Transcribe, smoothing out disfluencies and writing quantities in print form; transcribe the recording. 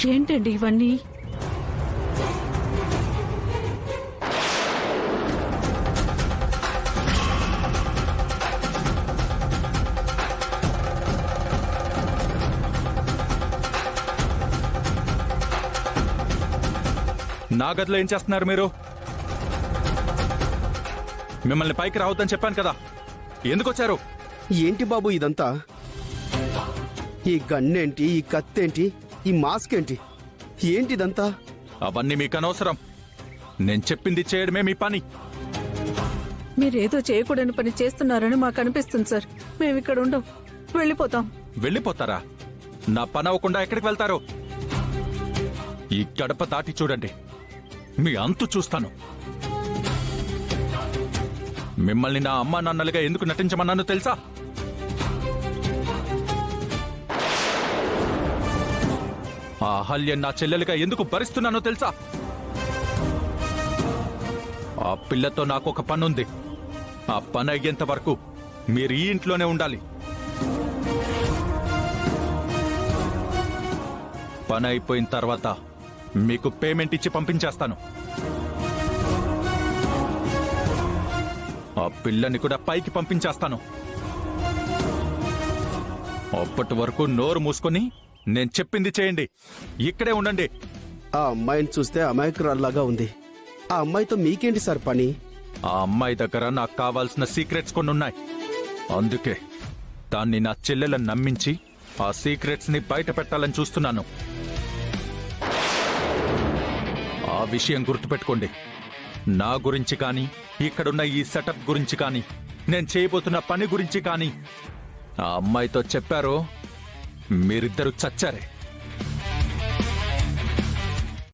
ఏంటండి ఇవన్నీ? నా గదిలో ఏం చేస్తున్నారు మీరు? మిమ్మల్ని పైకి రావద్దని చెప్పాను కదా, ఎందుకు వచ్చారు? ఏంటి బాబు ఇదంతా? ఈ గన్నేంటి, ఈ కత్తేంటి, ఈ మాస్క్ ఏంటి, ఏంటిదంతా? అవన్నీ మీకు అనవసరం. నేను చెప్పింది చేయడమే మీ పని. మీరేదో చేయకూడని పని చేస్తున్నారని మాకు అనిపిస్తుంది సార్. మేమిక్కడ ఉండం, వెళ్ళిపోతాం. వెళ్ళిపోతారా? నా పని అవ్వకుండా ఎక్కడికి వెళ్తారు? ఈ గడప దాటి చూడండి, మీ అంతు చూస్తాను. మిమ్మల్ని నా అమ్మా నాన్నలుగా ఎందుకు నటించమన్నానో తెలుసా? ఆ అహల్య నా చెల్లెలుగా ఎందుకు భరిస్తున్నానో తెలుసా? ఆ పిల్లతో నాకు ఒక పని ఉంది. ఆ పని అయ్యేంత వరకు మీరు ఈ ఇంట్లోనే ఉండాలి. పని అయిపోయిన తర్వాత మీకు పేమెంట్ ఇచ్చి పంపించేస్తాను. ఆ పిల్లని కూడా పైకి పంపించేస్తాను. అప్పటి వరకు నోరు మూసుకొని నేను చెప్పింది చేయండి. ఇక్కడే ఉండండి. ఆ అమ్మాయిని చూస్తే అమాయకురాల్లాగా ఉంది. ఆ అమ్మాయితో మీకేంటి సార్ పని? ఆ అమ్మాయి దగ్గర నాకు కావాల్సిన సీక్రెట్స్ కొన్ని ఉన్నాయి. అందుకే దాన్ని నా చెల్లెలను నమ్మించి ఆ సీక్రెట్స్ ని బయట పెట్టాలని చూస్తున్నాను. ఆ విషయం గుర్తుపెట్టుకోండి. నా గురించి కానీ, ఇక్కడున్న ఈ సెటప్ గురించి కానీ, నేను చేయబోతున్న పని గురించి కానీ ఆ అమ్మాయితో చెప్పారో మీరిద్దరూ చచ్చారే.